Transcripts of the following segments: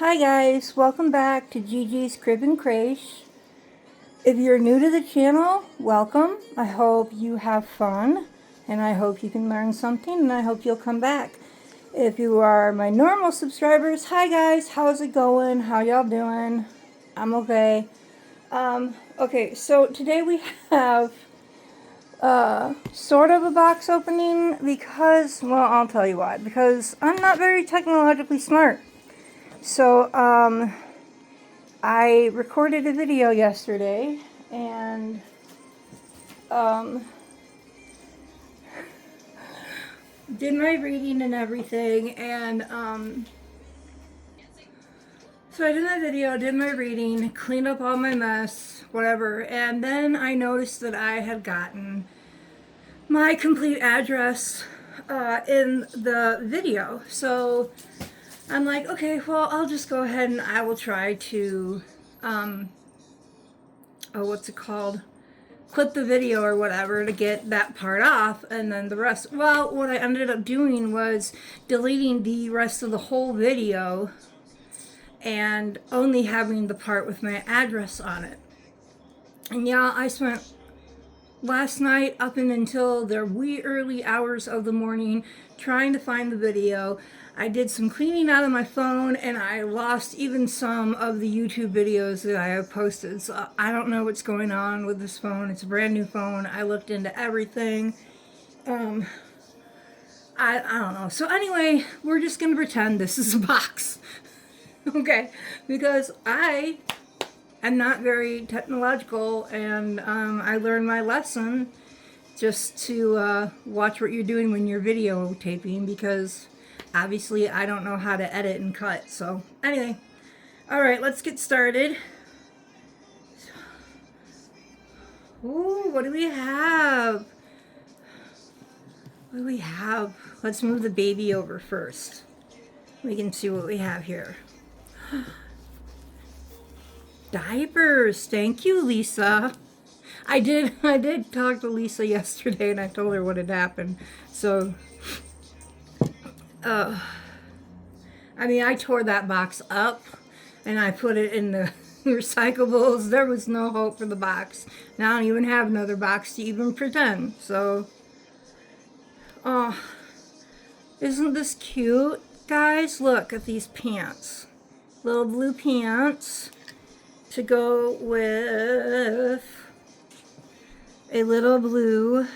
Hi guys, welcome back to Gigi's Crib and Crash. If you're new to the channel, welcome. I hope you have fun and I hope you can learn something and I hope you'll come back. If you are my normal subscribers, hi guys, how's it going? How y'all doing? I'm okay. Okay, so today we have sort of a box opening because, well, I'll tell you why. Because I'm not very technologically smart. So, I recorded a video yesterday and did my reading and everything, and so I did my video, did my reading, cleaned up all my mess, whatever, and then I noticed that I had gotten my complete address in the video. So I'm like, okay, well, I'll just go ahead and I will try to what's it called, clip the video or whatever to get that part off, and then the rest. Well, what I ended up doing was deleting the rest of the whole video and only having the part with my address on it. And yeah, I spent last night up and until the wee early hours of the morning trying to find the video. I did some cleaning out of my phone and I lost even some of the YouTube videos that I have posted. So I don't know what's going on with this phone. It's a brand new phone. I looked into everything. I don't know. So anyway, we're just going to pretend this is a box. Okay? Because I am not very technological, and I learned my lesson just to watch what you're doing when you're videotaping, because obviously I don't know how to edit and cut. So anyway, all right, let's get started. Ooh, what do we have? What do we have? Let's move the baby over first. We can see what we have here. Diapers. Thank you, Lisa. I did talk to Lisa yesterday and I told her what had happened. So I mean, I tore that box up and I put it in the recyclables. There was no hope for the box. Now I don't even have another box to even pretend. So, oh, isn't this cute? Guys, look at these pants. Little blue pants to go with a little blue.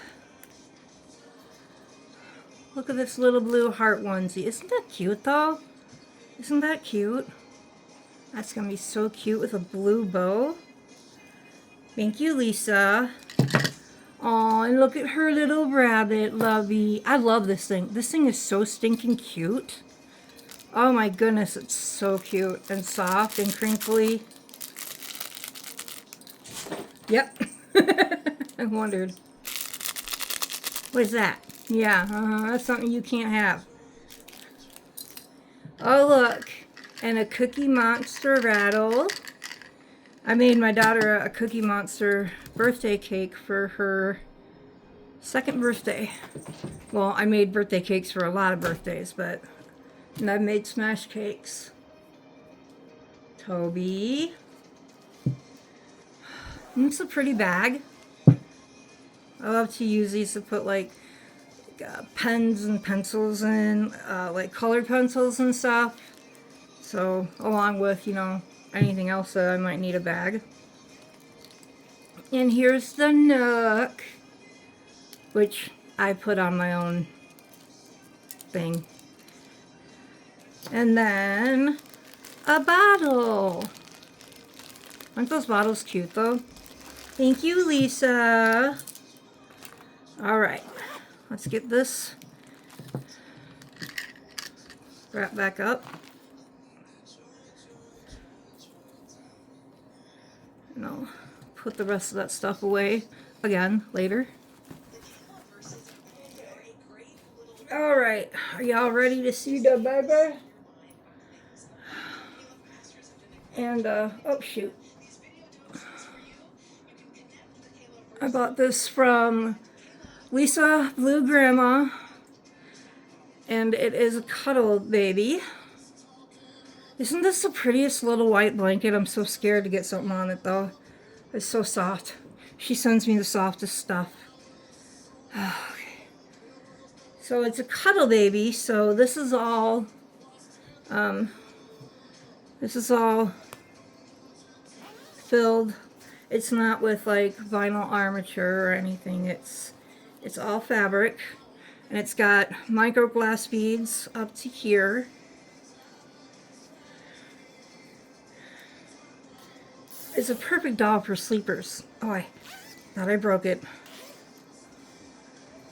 Look at this little blue heart onesie. Isn't that cute though? Isn't that cute? That's gonna be so cute with a blue bow. Thank you, Lisa. Oh, and look at her little rabbit, lovey. I love this thing. This thing is so stinking cute. Oh my goodness, it's so cute and soft and crinkly. Yep. I wondered. What is that? Yeah, that's something you can't have. Oh, look. And a Cookie Monster rattle. I made my daughter a Cookie Monster birthday cake for her second birthday. Well, I made birthday cakes for a lot of birthdays, but and I've made smash cakes. Toby. It's a pretty bag. I love to use these to put like pens and pencils in, like colored pencils and stuff. So along with, you know, anything else that I might need a bag. And here's the Nook, which I put on my own thing. And then a bottle. Aren't those bottles cute though? Thank you, Lisa. All right, let's get this wrapped back up. And I'll put the rest of that stuff away again later. All right, are y'all ready to see the baby? And, oh shoot. I bought this from Lisa Blue Grandma, and it is a cuddle baby. Isn't this the prettiest little white blanket? I'm so scared to get something on it though. It's so soft. She sends me the softest stuff. Okay. So it's a cuddle baby. So this is all filled. It's not with like vinyl armature or anything. It's all fabric, and it's got micro glass beads up to here. It's a perfect doll for sleepers. Oh, I thought I broke it.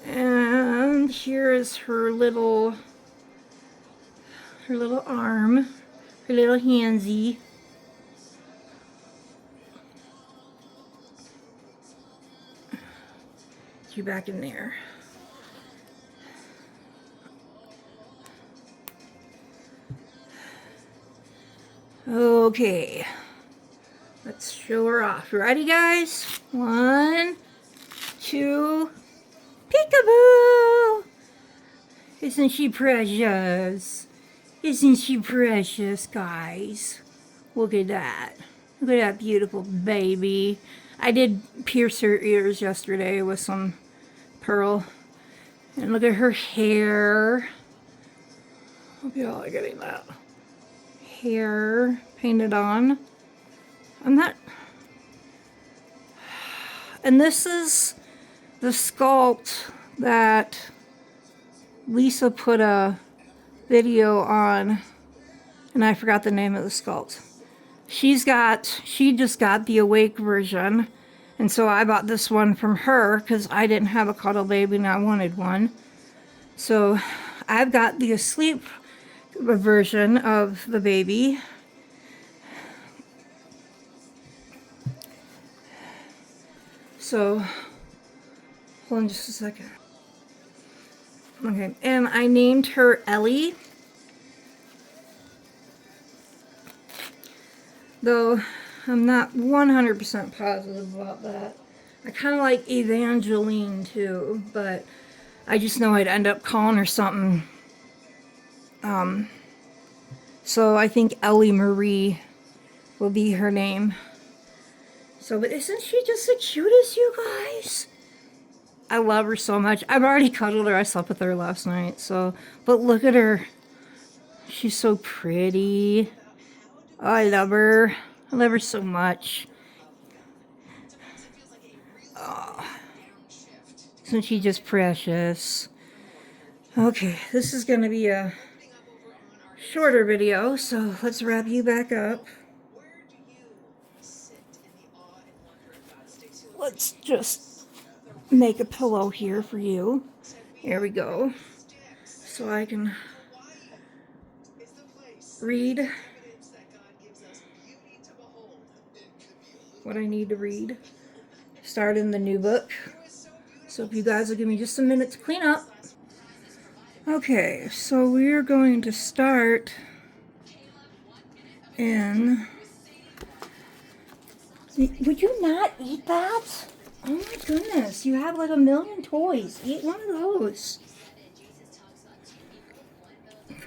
And here is her little arm, her little handsy. Get you back in there. Okay. Let's show her off. Ready, guys? 1, 2, peekaboo! Isn't she precious? Isn't she precious, guys? Look at that. Look at that beautiful baby. I did pierce her ears yesterday with some pearl. And look at her hair. Look at all getting that hair painted on. I'm not... And this is the sculpt that Lisa put a video on, and I forgot the name of the sculpt. She just got the awake version, and so I bought this one from her because I didn't have a cuddle baby and I wanted one. So I've got the asleep version of the baby. So, hold on just a second. Okay, and I named her Ellie. Though I'm not 100% positive about that. I kind of like Evangeline too, but I just know I'd end up calling her something. So I think Ellie Marie will be her name. So, but isn't she just the cutest, you guys? I love her so much. I've already cuddled her. I slept with her last night. So, but look at her. She's so pretty. Oh, I love her. I love her so much. Oh, isn't she just precious? Okay, this is going to be a shorter video, so let's wrap you back up. Let's just make a pillow here for you. There we go. So I can read what I need to read. Start in the new book. So if you guys will give me just a minute to clean up. Okay, so we're going to start in... Would you not eat that? Oh my goodness, you have like a million toys. Eat one of those.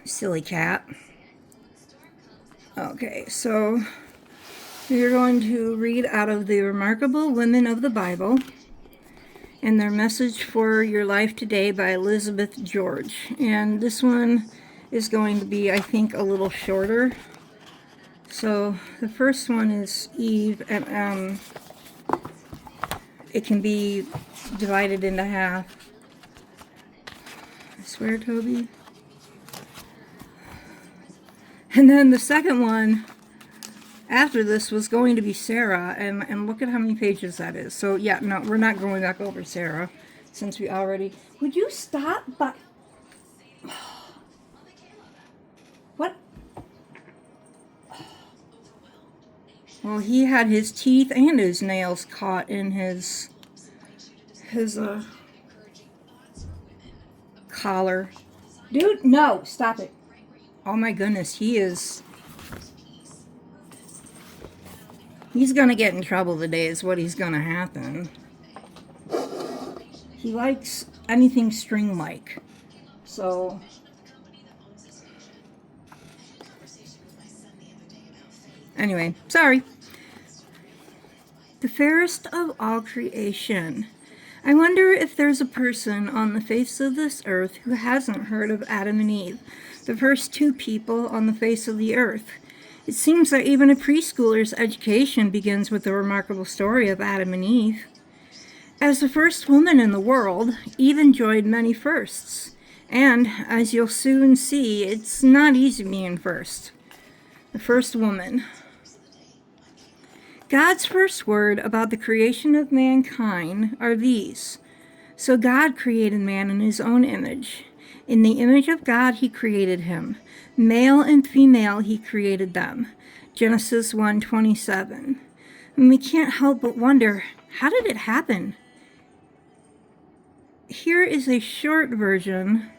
Silly cat. Okay, so we're going to read out of the Remarkable Women of the Bible and their message for your life today by Elizabeth George. And this one is going to be, I think, a little shorter. So the first one is Eve, and it can be divided into half. I swear, Toby. And then the second one after this was going to be Sarah, and look at how many pages that is. So yeah, no, we're not going back over Sarah since we already... Would you stop? But what? Well, he had his teeth and his nails caught in his collar. Dude, no, stop it. Oh my goodness, he's gonna get in trouble today is what he's gonna happen. He likes anything string-like. So Anyway, sorry. The fairest of all creation. I wonder if there's a person on the face of this earth who hasn't heard of Adam and Eve, the first two people on the face of the earth. It seems that even a preschooler's education begins with the remarkable story of Adam and Eve. As the first woman in the world, Eve enjoyed many firsts. And, as you'll soon see, it's not easy being first. The first woman. God's first word about the creation of mankind are these. So God created man in his own image. In the image of God he created him. Male and female he created them. Genesis 1:27. And we can't help but wonder, how did it happen? Here is a short version.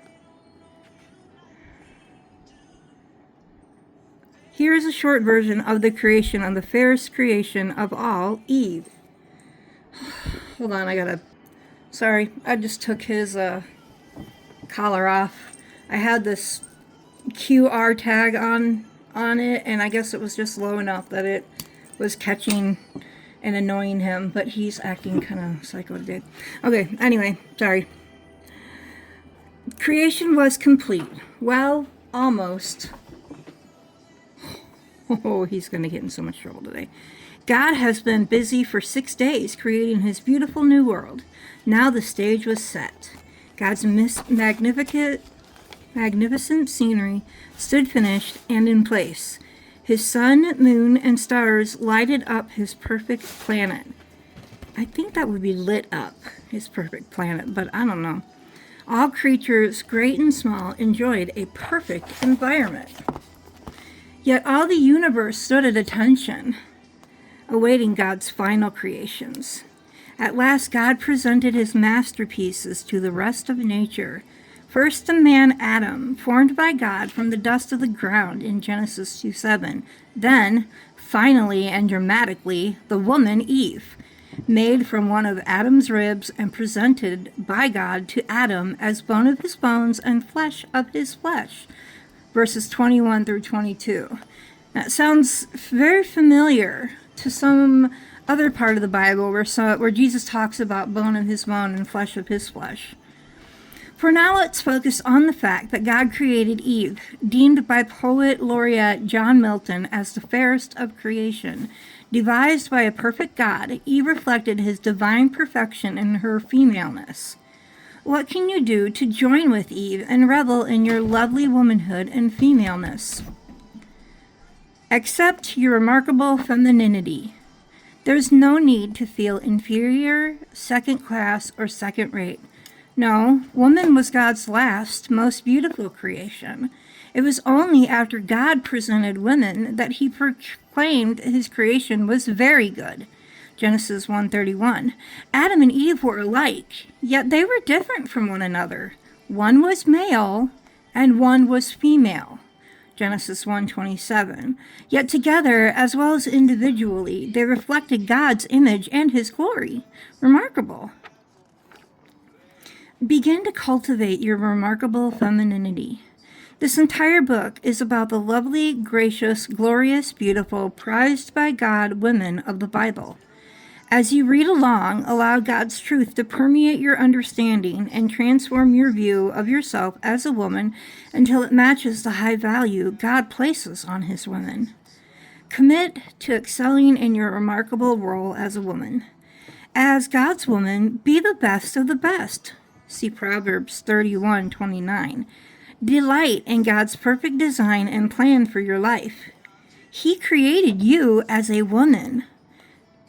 Here is a short version of the creation of the fairest creation of all, Eve. Hold on, sorry, I just took his collar off. I had this QR tag on it, and I guess it was just low enough that it was catching and annoying him, but he's acting kind of psycho today. Okay, anyway, sorry. Creation was complete. Well, almost. Oh, he's going to get in so much trouble today. God has been busy for 6 days creating his beautiful new world. Now the stage was set. God's magnificent scenery stood finished and in place. His sun, moon, and stars lighted up his perfect planet. I think that would be lit up, his perfect planet, but I don't know. All creatures, great and small, enjoyed a perfect environment. Yet all the universe stood at attention, awaiting God's final creations. At last, God presented his masterpieces to the rest of nature. First, the man Adam, formed by God from the dust of the ground in Genesis 2:7. Then, finally and dramatically, the woman Eve, made from one of Adam's ribs and presented by God to Adam as bone of his bones and flesh of his flesh. Verses 21 through 22. That sounds very familiar to some other part of the Bible where Jesus talks about bone of his bone and flesh of his flesh. For now, let's focus on the fact that God created Eve, deemed by poet laureate John Milton as the fairest of creation. Devised by a perfect God, Eve reflected his divine perfection in her femaleness. What can you do to join with Eve and revel in your lovely womanhood and femaleness? Accept your remarkable femininity. There's no need to feel inferior, second class, or second rate. No, woman was God's last, most beautiful creation. It was only after God presented women that he proclaimed his creation was very good. Genesis 1:31. Adam and Eve were alike, yet they were different from one another. One was male and one was female. Genesis 1:27. Yet together, as well as individually, they reflected God's image and his glory. Remarkable. Begin to cultivate your remarkable femininity. This entire book is about the lovely, gracious, glorious, beautiful, prized by God women of the Bible. As you read along, allow God's truth to permeate your understanding and transform your view of yourself as a woman until it matches the high value God places on his women. Commit to excelling in your remarkable role as a woman. As God's woman, be the best of the best. See Proverbs 31:29. Delight in God's perfect design and plan for your life. He created you as a woman.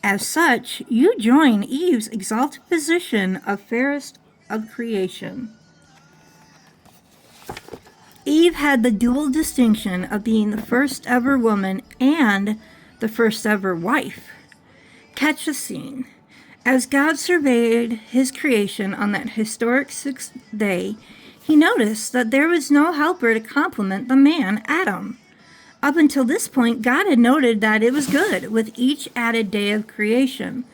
As such, you join Eve's exalted position of fairest of creation. Eve had the dual distinction of being the first ever woman and the first ever wife. Catch the scene. As God surveyed his creation on that historic sixth day, he noticed that there was no helper to complement the man, Adam. Up until this point, God had noted that it was good with each added day of creation.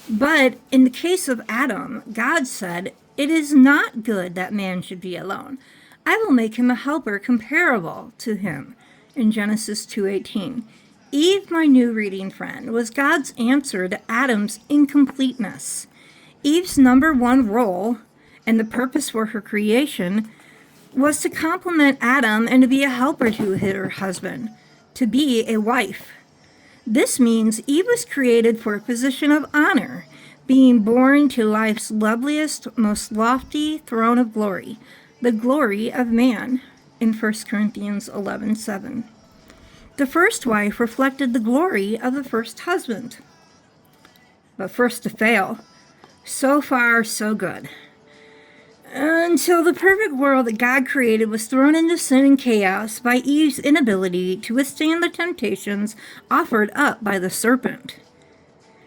But in the case of Adam, God said, "It is not good that man should be alone. I will make him a helper comparable to him." In Genesis 2:18. Eve, my new reading friend, was God's answer to Adam's incompleteness. Eve's number one role and the purpose for her creation was to complement Adam and to be a helper to her husband, to be a wife. This means Eve was created for a position of honor, being born to life's loveliest, most lofty throne of glory, the glory of man, in 1 Corinthians 11:7. The first wife reflected the glory of the first husband. But first to fail. So far, so good. Until the perfect world that God created was thrown into sin and chaos by Eve's inability to withstand the temptations offered up by the serpent.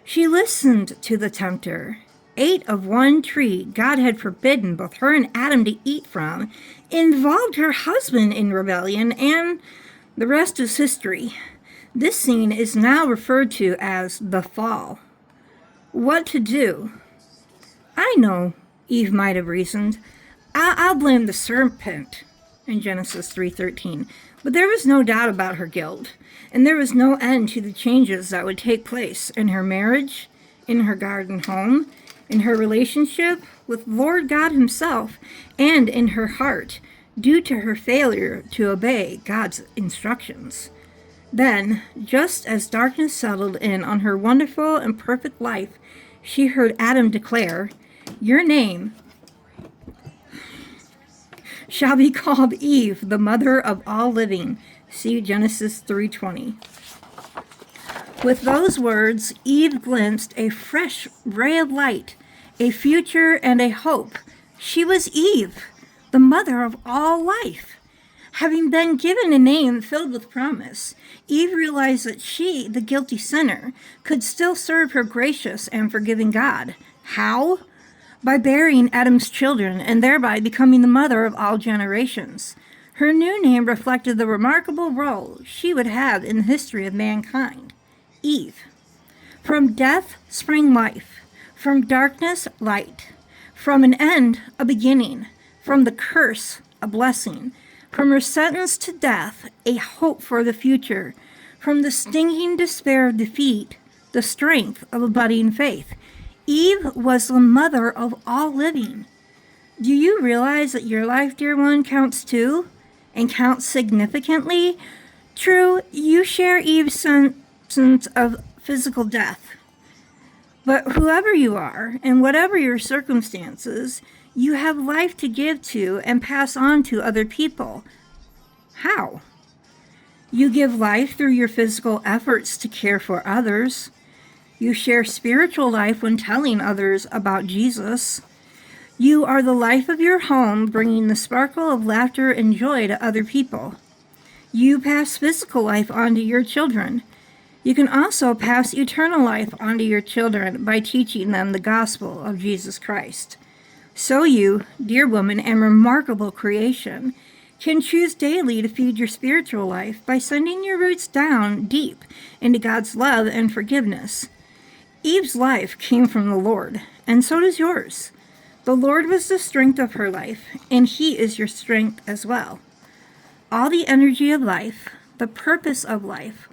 She listened to the tempter, ate of one tree God had forbidden both her and Adam to eat from, involved her husband in rebellion, and the rest is history. This scene is now referred to as the fall. What to do? I know, Eve might have reasoned. I'll blame the serpent in Genesis 3:13. But there was no doubt about her guilt, and there was no end to the changes that would take place in her marriage, in her garden home, in her relationship with Lord God himself, and in her heart, due to her failure to obey God's instructions. Then, just as darkness settled in on her wonderful and perfect life, she heard Adam declare, "Your name shall be called Eve, the mother of all living." See Genesis 3:20. With those words, Eve glimpsed a fresh ray of light, a future and a hope. She was Eve, the mother of all life. Having been given a name filled with promise, Eve realized that she, the guilty sinner, could still serve her gracious and forgiving God. How? By bearing Adam's children and thereby becoming the mother of all generations. Her new name reflected the remarkable role she would have in the history of mankind. Eve. From death sprang life, from darkness light, from an end a beginning, from the curse a blessing, from her sentence to death a hope for the future, from the stinging despair of defeat the strength of a budding faith. Eve was the mother of all living. Do you realize that your life, dear one, counts too, and counts significantly? True, you share Eve's sense of physical death. But whoever you are, and whatever your circumstances, you have life to give to and pass on to other people. How? You give life through your physical efforts to care for others. You share spiritual life when telling others about Jesus. You are the life of your home, bringing the sparkle of laughter and joy to other people. You pass physical life on to your children. You can also pass eternal life on to your children by teaching them the gospel of Jesus Christ. So you, dear woman and remarkable creation, can choose daily to feed your spiritual life by sending your roots down deep into God's love and forgiveness. Eve's life came from the Lord, and so does yours. The Lord was the strength of her life, and He is your strength as well. All the energy of life, the purpose of life,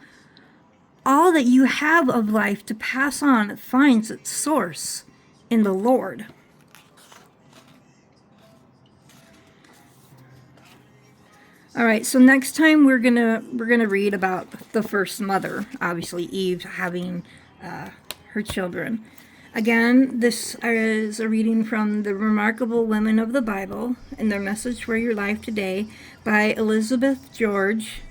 all that you have of life to pass on finds its source in the Lord. All right, so next time we're gonna read about the first mother, obviously Eve having her children. Again, this is a reading from The Remarkable Women of the Bible and Their Message for Your Life Today by Elizabeth George.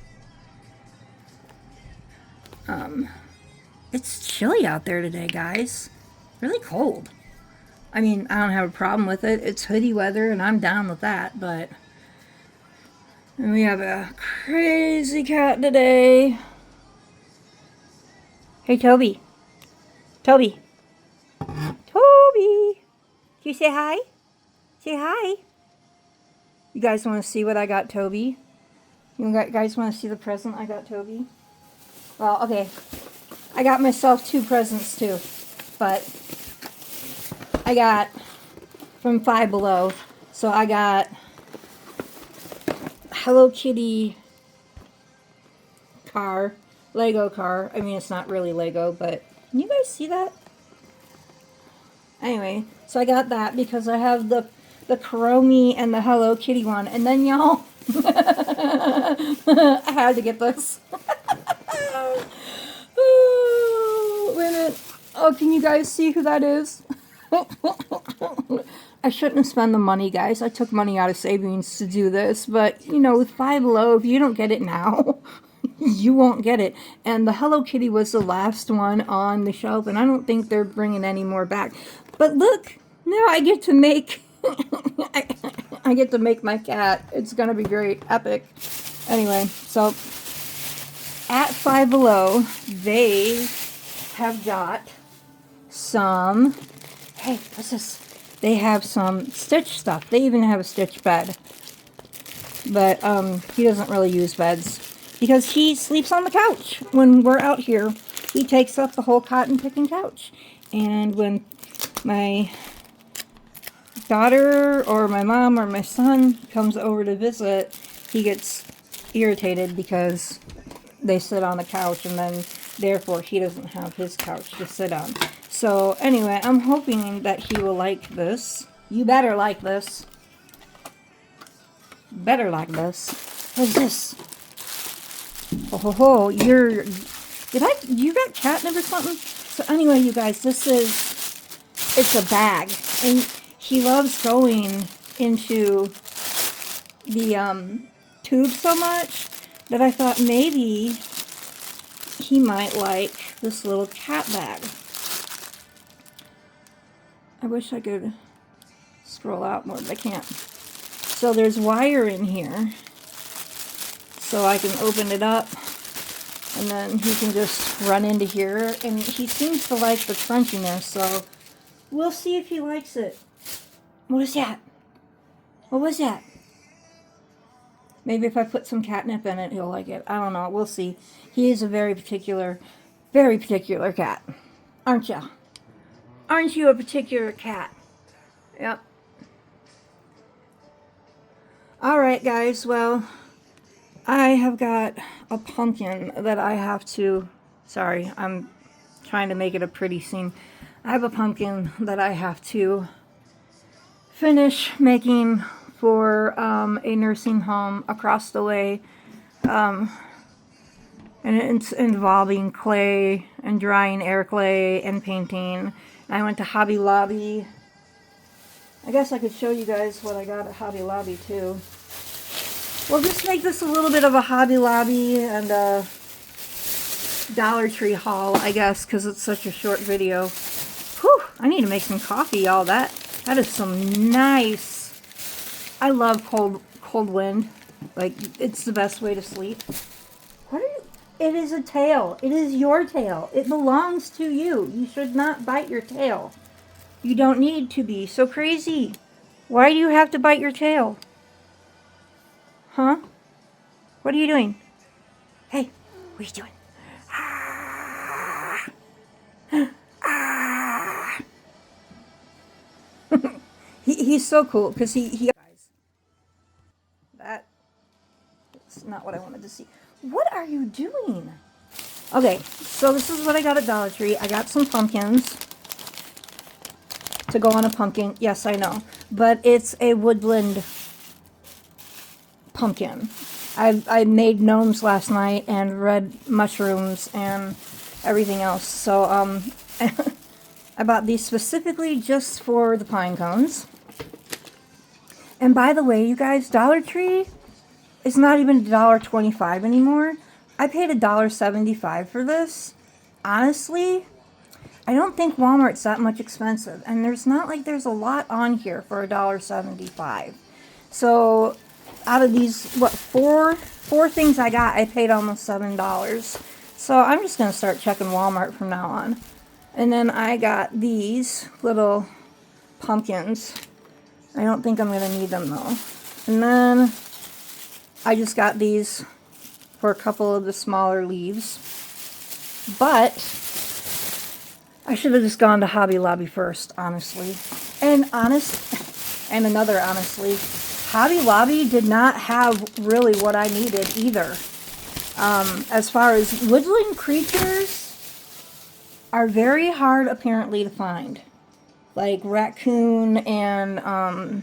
It's chilly out there today, guys. Really cold. I mean, I don't have a problem with it. It's hoodie weather, and I'm down with that, but... And we have a crazy cat today. Hey, Toby. Toby. Toby. Can you say hi? Say hi. You guys want to see what I got Toby? You guys want to see the present I got Toby? Well, okay. I got myself 2 presents too. But I got from Five Below. So I got Hello Kitty car, Lego car. I mean, it's not really Lego, but can you guys see that? Anyway, so I got that because I have the Chromie and the Hello Kitty one. And then, y'all, I had to get this. Oh, wait a minute. Oh, can you guys see who that is? I shouldn't have spent the money, guys. I took money out of savings to do this. But, you know, with Five Below, if you don't get it now, you won't get it. And the Hello Kitty was the last one on the shelf. And I don't think they're bringing any more back. But look, now I get to make... I get to make my cat. It's going to be great. Epic. Anyway, so... at Five Below, they have got some... Hey, what's this? They have some Stitch stuff. They even have a Stitch bed. But he doesn't really use beds because he sleeps on the couch. When we're out here, he takes up the whole cotton picking couch. And when my daughter or my mom or my son comes over to visit, he gets irritated because they sit on the couch, and then therefore he doesn't have his couch to sit on. So anyway, I'm hoping that he will like this. You better like this. Better like this. What's this? Oh ho ho, you got catnip or something? So anyway, you guys, it's a bag, and he loves going into the tube so much that I thought maybe he might like this little cat bag. I wish I could scroll out more, but I can't. So there's wire in here, so I can open it up, and then he can just run into here, and he seems to like the crunchiness, so we'll see if he likes it. What is that? What was that? Maybe if I put some catnip in it, he'll like it. I don't know. We'll see. He is a very particular cat. Aren't you? Aren't you a particular cat? Yep. Alright, guys. Well, I have got a pumpkin that I have to... Sorry, I'm trying to make it a pretty scene. I have a pumpkin that I have to finish making for a nursing home across the way, and it's involving clay and drying air clay and painting. And I went to Hobby Lobby. I guess I could show you guys what I got at Hobby Lobby too. We'll just make this a little bit of a Hobby Lobby and a Dollar Tree haul, I guess, because it's such a short video. Whew, I need to make some coffee, y'all. That is some nice... I love cold wind. Like, it's the best way to sleep. What are you... It is a tail. It is your tail. It belongs to you. You should not bite your tail. You don't need to be so crazy. Why do you have to bite your tail? Huh? What are you doing? Hey, what are you doing? He's so cool because he that's not what I wanted to see. What are you doing? Okay, so this is what I got at Dollar Tree. I got some pumpkins to go on a pumpkin. Yes, I know, but it's a woodland pumpkin. I made gnomes last night and red mushrooms and everything else. So I bought these specifically just for the pine cones. And by the way, you guys, Dollar Tree is not even $1.25 anymore. I paid $1.75 for this. Honestly, I don't think Walmart's that much expensive. And there's not like there's a lot on here for $1.75. So out of these, what, four things I got, I paid almost $7. So I'm just going to start checking Walmart from now on. And then I got these little pumpkins. I don't think I'm going to need them though. And then I just got these for a couple of the smaller leaves. But I should have just gone to Hobby Lobby first, honestly. And another honestly, Hobby Lobby did not have really what I needed either. As far as woodland creatures are very hard apparently to find. Like raccoon and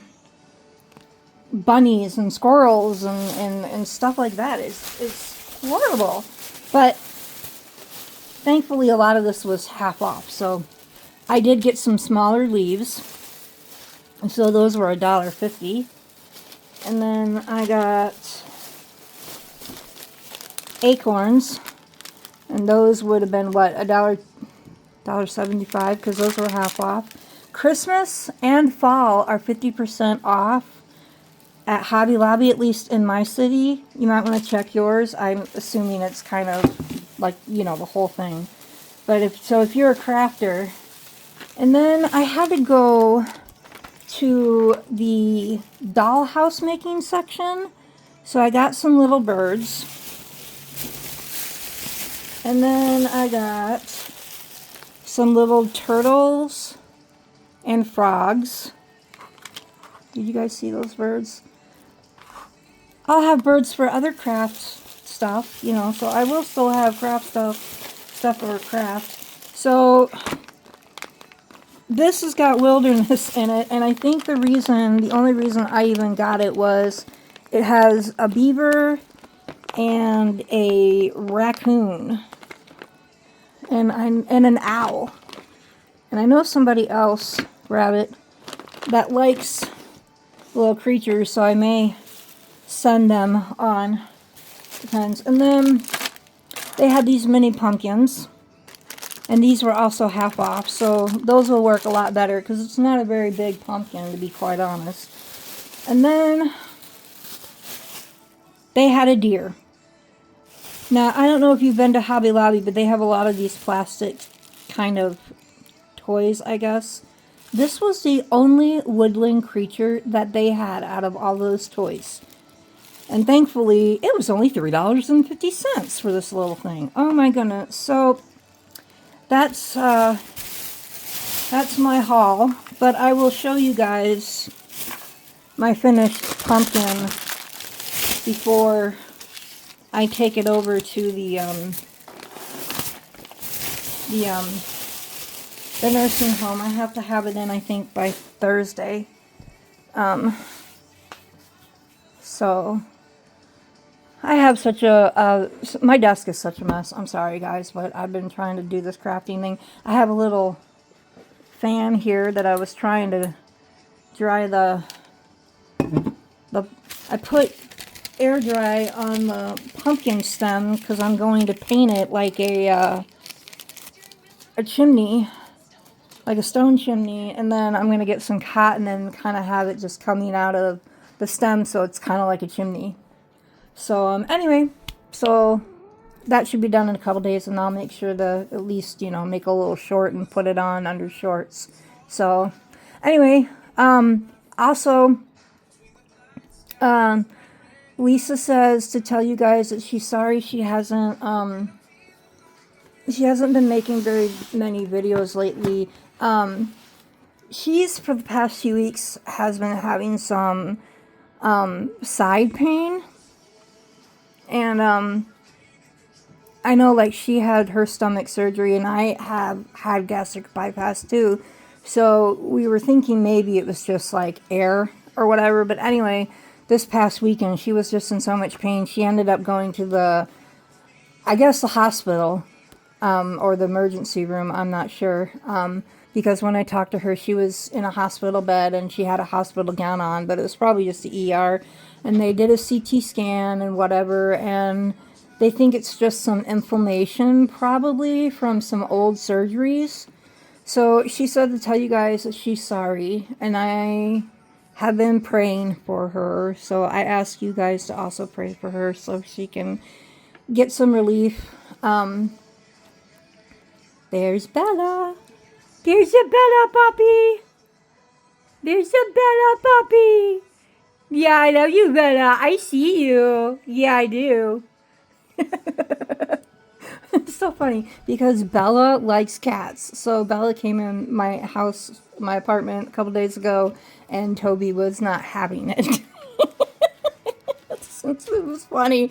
bunnies and squirrels and stuff like that. It's horrible. But thankfully a lot of this was half off. So I did get some smaller leaves. And so those were $1.50. And then I got acorns. And those would have been what, $1.75, because those were half off. Christmas and fall are 50% off at Hobby Lobby, at least in my city. You might want to check yours. I'm assuming it's kind of like, you know, the whole thing. But if you're a crafter. And then I had to go to the dollhouse making section. So I got some little birds. And then I got some little turtles and frogs. Did you guys see those birds? I'll have birds for other craft stuff, you know, so I will still have craft stuff for craft. So this has got wilderness in it, and I think the only reason I even got it was it has a beaver and a raccoon and an owl. And I know somebody else, rabbit, that likes little creatures, so I may send them on. Depends. And then they had these mini pumpkins, and these were also half off, so those will work a lot better because it's not a very big pumpkin, to be quite honest. And then they had a deer. Now, I don't know if you've been to Hobby Lobby, but they have a lot of these plastic kind of toys, I guess. This was the only woodland creature that they had out of all those toys. And thankfully, it was only $3.50 for this little thing. Oh my goodness. So, that's my haul. But I will show you guys my finished pumpkin before I take it over to the nursing home. I have to have it in, I think, by Thursday. So I have such my desk is such a mess. I'm sorry, guys, but I've been trying to do this crafting thing. I have a little fan here that I was trying to dry I put air dry on the pumpkin stem because I'm going to paint it like a chimney, like a stone chimney, and then I'm going to get some cotton and kind of have it just coming out of the stem so it's kind of like a chimney. So anyway, so that should be done in a couple days, and I'll make sure to at least, you know, make a little short and put it on under shorts. So anyway, also Lisa says to tell you guys that she's sorry she hasn't been making very many videos lately. She's, for the past few weeks, has been having some side pain. And I know, like, she had her stomach surgery, and I have had gastric bypass too. So we were thinking maybe it was just like air or whatever. But anyway, this past weekend, she was just in so much pain. She ended up going to the hospital, or the emergency room. I'm not sure. Because when I talked to her, she was in a hospital bed and she had a hospital gown on, but it was probably just the ER. And they did a CT scan and whatever, and they think it's just some inflammation, probably from some old surgeries. So she said to tell you guys that she's sorry, and I have been praying for her. So I ask you guys to also pray for her so she can get some relief. There's Bella. There's a Bella puppy. There's a Bella puppy. Yeah, I love you, Bella. I see you. Yeah, I do. It's so funny because Bella likes cats. So Bella came in my house, my apartment a couple days ago, and Toby was not having it. It was funny.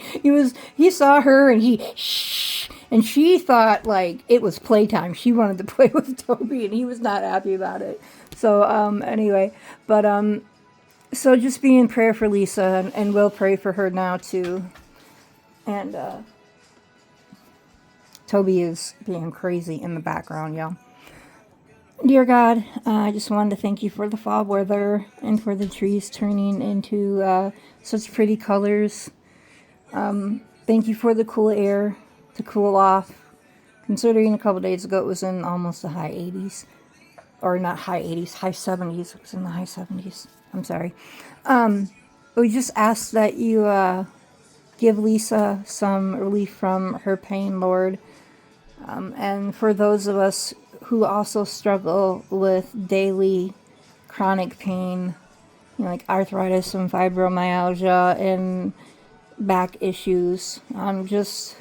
He saw her and he shh, and she thought like it was playtime. She wanted to play with Toby, and he was not happy about it. So anyway, but so just be in prayer for Lisa, and we'll pray for her now too. And Toby is being crazy in the background, y'all. Dear God, I just wanted to thank you for the fall weather and for the trees turning into such pretty colors. Thank you for the cool air to cool off. Considering a couple days ago it was in almost the high 80s. Or not high 80s, high 70s. It was in the high 70s. I'm sorry. We just ask that you give Lisa some relief from her pain, Lord. And for those of us who also struggle with daily chronic pain, like arthritis and fibromyalgia and back issues, just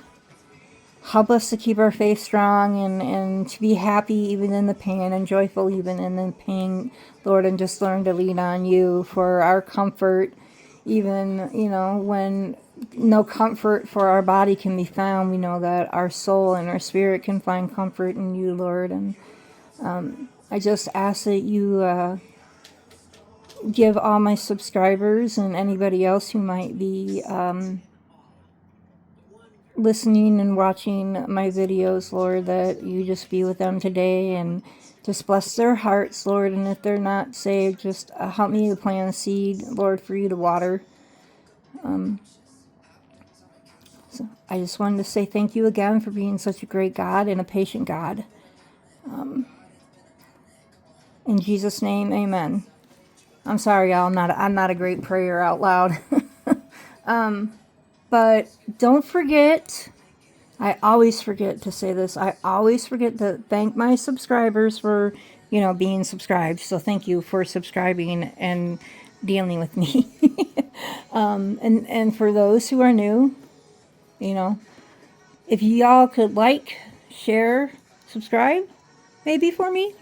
help us to keep our faith strong and to be happy even in the pain and joyful even in the pain, Lord, and just learn to lean on you for our comfort, even, when no comfort for our body can be found. We know that our soul and our spirit can find comfort in you, Lord. And I just ask that you give all my subscribers and anybody else who might be listening and watching my videos, Lord, that you just be with them today and just bless their hearts, Lord. And if they're not saved, just help me to plant a seed, Lord, for you to water. So I just wanted to say thank you again for being such a great God and a patient God. In Jesus' name, amen. I'm sorry, y'all. I'm not a great prayer out loud. But don't forget, I always forget to say this. I always forget to thank my subscribers for, being subscribed. So thank you for subscribing and dealing with me. And for those who are new, if y'all could like, share, subscribe, maybe for me,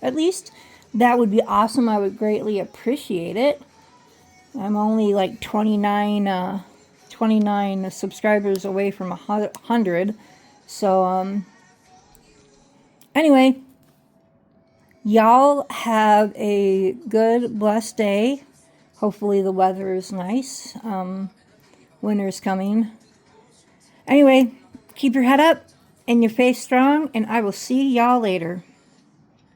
at least, that would be awesome. I would greatly appreciate it. I'm only like 29 subscribers away from 100. So, anyway, y'all have a good, blessed day. Hopefully the weather is nice. Winter's coming. Anyway, keep your head up and your faith strong, and I will see y'all later.